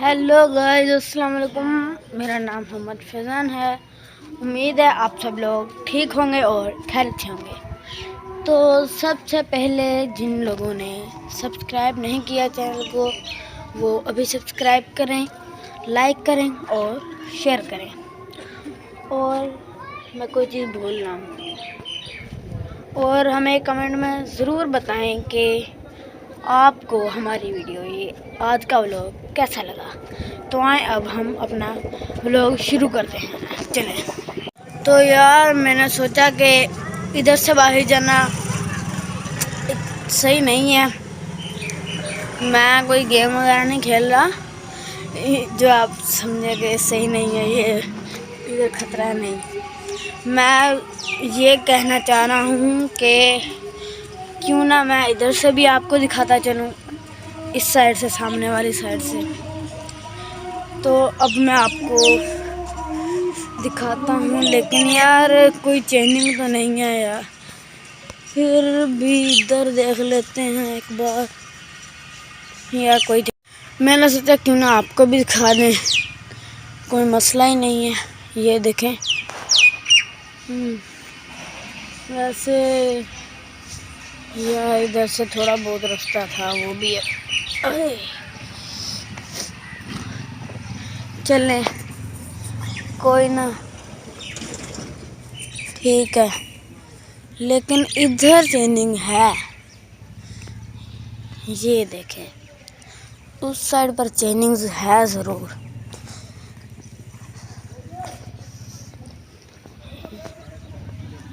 Hello guys, अस्सलाम वालेकुम। मेरा नाम मोहम्मद फैज़ान है। उम्मीद है आप सब लोग ठीक होंगे और खैरियत से होंगे। तो सबसे पहले जिन लोगों ने सब्सक्राइब नहीं किया चैनल को, वो अभी सब्सक्राइब करें, लाइक करें और शेयर करें। और मैं कोई चीज़ भूल रहा हूँ, और हमें कमेंट में ज़रूर बताएं कि आपको हमारी वीडियो ये आज का व्लॉग कैसा लगा। तो आए अब हम अपना व्लॉग शुरू करते हैं। चलें। तो यार मैंने सोचा कि इधर से बाहर जाना सही नहीं है। मैं कोई गेम वगैरह नहीं खेल रहा, जो आप समझे कि सही नहीं है, ये इधर खतरा है नहीं। मैं ये कहना चाह रहा हूँ कि क्यों ना मैं इधर से भी आपको दिखाता चलूँ, इस साइड से, सामने वाली साइड से। तो अब मैं आपको दिखाता हूँ, लेकिन यार कोई चेंजिंग तो नहीं है यार। फिर भी इधर देख लेते हैं एक बार, या कोई मैंने सोचा क्यों ना आपको भी दिखा दें, कोई मसला ही नहीं है। ये देखें। वैसे या इधर से थोड़ा बहुत रास्ता था, वो भी है। चलें, कोई ना, ठीक है। लेकिन इधर चेंजिंग है, ये देखें, उस साइड पर चेंजिंग है ज़रूर।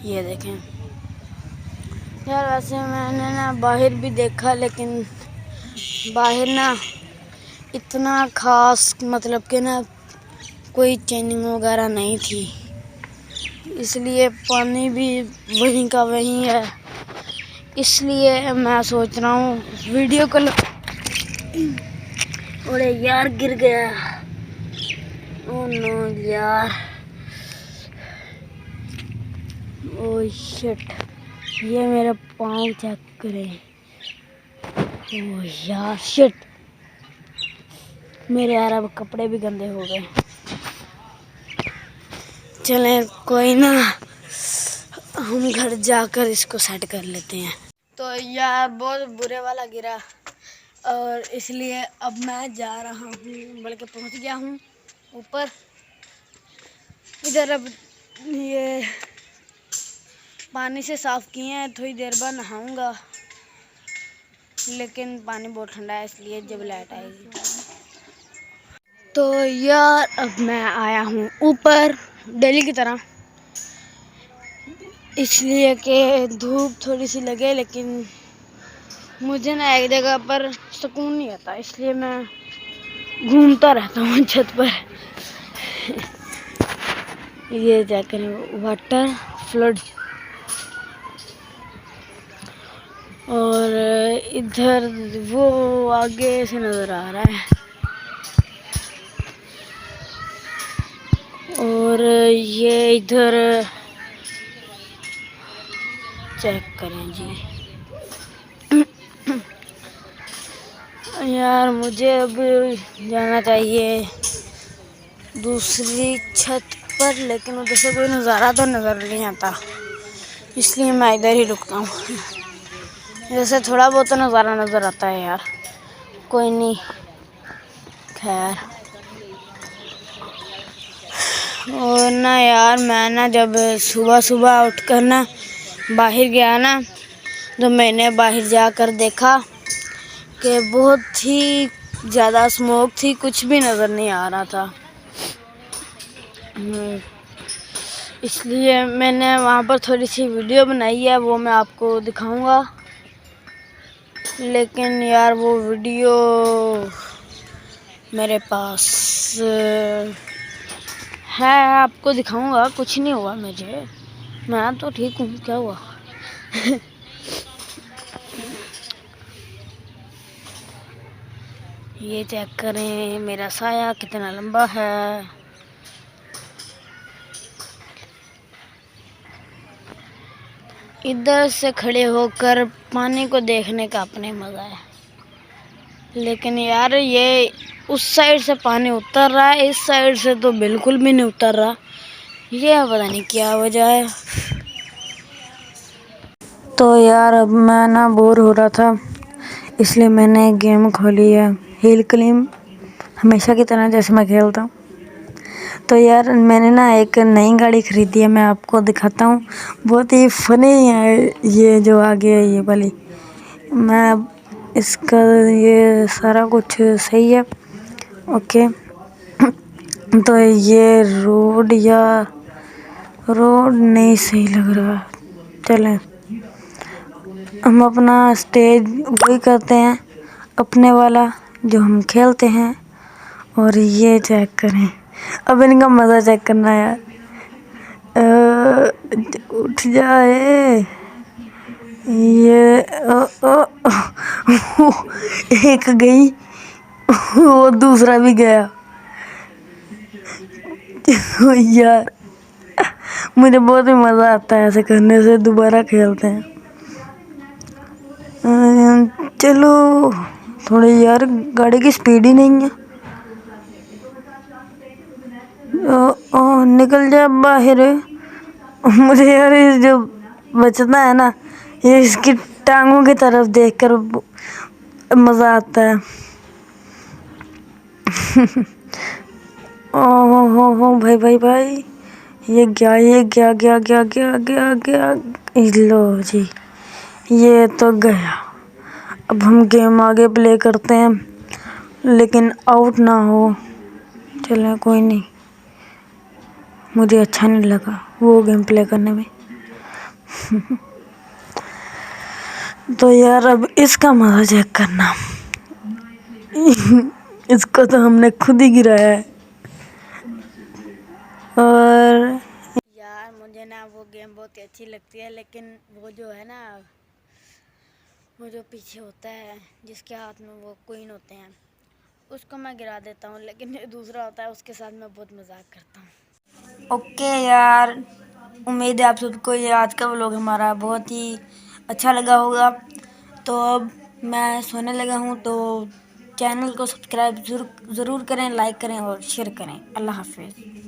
ये देखें यार, वैसे मैंने ना बाहर भी देखा, लेकिन बाहर ना इतना ख़ास मतलब कि ना कोई चेंजिंग वगैरह नहीं थी, इसलिए पानी भी वहीं का वहीं है। इसलिए मैं सोच रहा हूँ वीडियो को अरे यार गिर गया। ओह नो यार, ओह शिट, ये मेरा पाँव चेक करें। ओह यार शिट, मेरे यार अब कपड़े भी गंदे हो गए। चलें, कोई ना, हम घर जाकर इसको सेट कर लेते हैं। तो यार बहुत बुरे वाला गिरा, और इसलिए अब मैं जा रहा हूँ, बल्कि पहुँच गया हूँ ऊपर। इधर अब ये पानी से साफ़ किए हैं, थोड़ी देर बाद नहाऊंगा, लेकिन पानी बहुत ठंडा है, इसलिए जब लाइट आएगी। तो यार अब मैं आया हूँ ऊपर डेली की तरह, इसलिए कि धूप थोड़ी सी लगे, लेकिन मुझे ना एक जगह पर सुकून नहीं आता, इसलिए मैं घूमता रहता हूँ छत पर। ये क्या करें, वाटर फ्लड। और इधर वो आगे से नज़र आ रहा है, और ये इधर चेक करें जी। यार मुझे अब जाना चाहिए दूसरी छत पर, लेकिन उधर से कोई नज़ारा तो नज़र नहीं आता, इसलिए मैं इधर ही रुकता हूँ। जैसे थोड़ा बहुत तो नज़ारा नज़र आता है यार, कोई नहीं, खैर। और ना यार, मैं ना जब सुबह सुबह उठकर ना बाहर गया ना, तो मैंने बाहर जाकर देखा कि बहुत ही ज़्यादा स्मोक थी, कुछ भी नज़र नहीं आ रहा था। इसलिए मैंने वहाँ पर थोड़ी सी वीडियो बनाई है, वो मैं आपको दिखाऊंगा, लेकिन यार वो वीडियो मेरे पास है, आपको दिखाऊंगा। कुछ नहीं हुआ मुझे, मैं तो ठीक हूँ, क्या हुआ। ये चेक करें मेरा साया कितना लंबा है। इधर से खड़े होकर पानी को देखने का अपने मज़ा है, लेकिन यार ये उस साइड से पानी उतर रहा है, इस साइड से तो बिल्कुल भी नहीं उतर रहा। ये पता नहीं क्या वजह है। तो यार अब मैं ना बोर हो रहा था, इसलिए मैंने गेम खोली है हिल क्लाइंब, हमेशा की तरह जैसे मैं खेलता हूँ। तो यार मैंने ना एक नई गाड़ी खरीदी है, मैं आपको दिखाता हूँ। बहुत ही फनी है ये जो आगे है ये वाली। मैं इसका ये सारा कुछ सही है, ओके। तो ये रोड नहीं सही लग रहा। चलें हम अपना स्टेज वही करते हैं अपने वाला जो हम खेलते हैं। और ये चेक करें, अब इनका मज़ा चेक करना है यार। उठ जाए ये एक गई, वो दूसरा भी गया। यार मुझे बहुत ही मज़ा आता है ऐसे करने से, दोबारा खेलते हैं। चलो थोड़ी यार गाड़ी की स्पीड ही नहीं है। निकल जा बाहर। मुझे यार ये जो बचना है ना, ये इसकी टांगों की तरफ देखकर मज़ा आता है। हो भाई भाई भाई, ये गया। लो जी, ये तो गया। अब हम गेम आगे प्ले करते हैं, लेकिन आउट ना हो। चलें कोई नहीं, मुझे अच्छा नहीं लगा वो गेम प्ले करने में। तो यार अब इसका मज़ा चेक करना। इसको तो हमने खुद ही गिराया है। और यार मुझे ना वो गेम बहुत ही अच्छी लगती है, लेकिन वो जो है ना, वो जो पीछे होता है जिसके हाथ में वो क्वीन होते हैं, उसको मैं गिरा देता हूँ, लेकिन जो दूसरा होता है उसके साथ मैं बहुत मजाक करता हूँ। ओके यार, उम्मीद है आप सबको ये आज का व्लॉग हमारा बहुत ही अच्छा लगा होगा। तो अब मैं सोने लगा हूँ, तो चैनल को सब्सक्राइब ज़रूर करें, लाइक करें और शेयर करें। अल्लाह हाफिज़।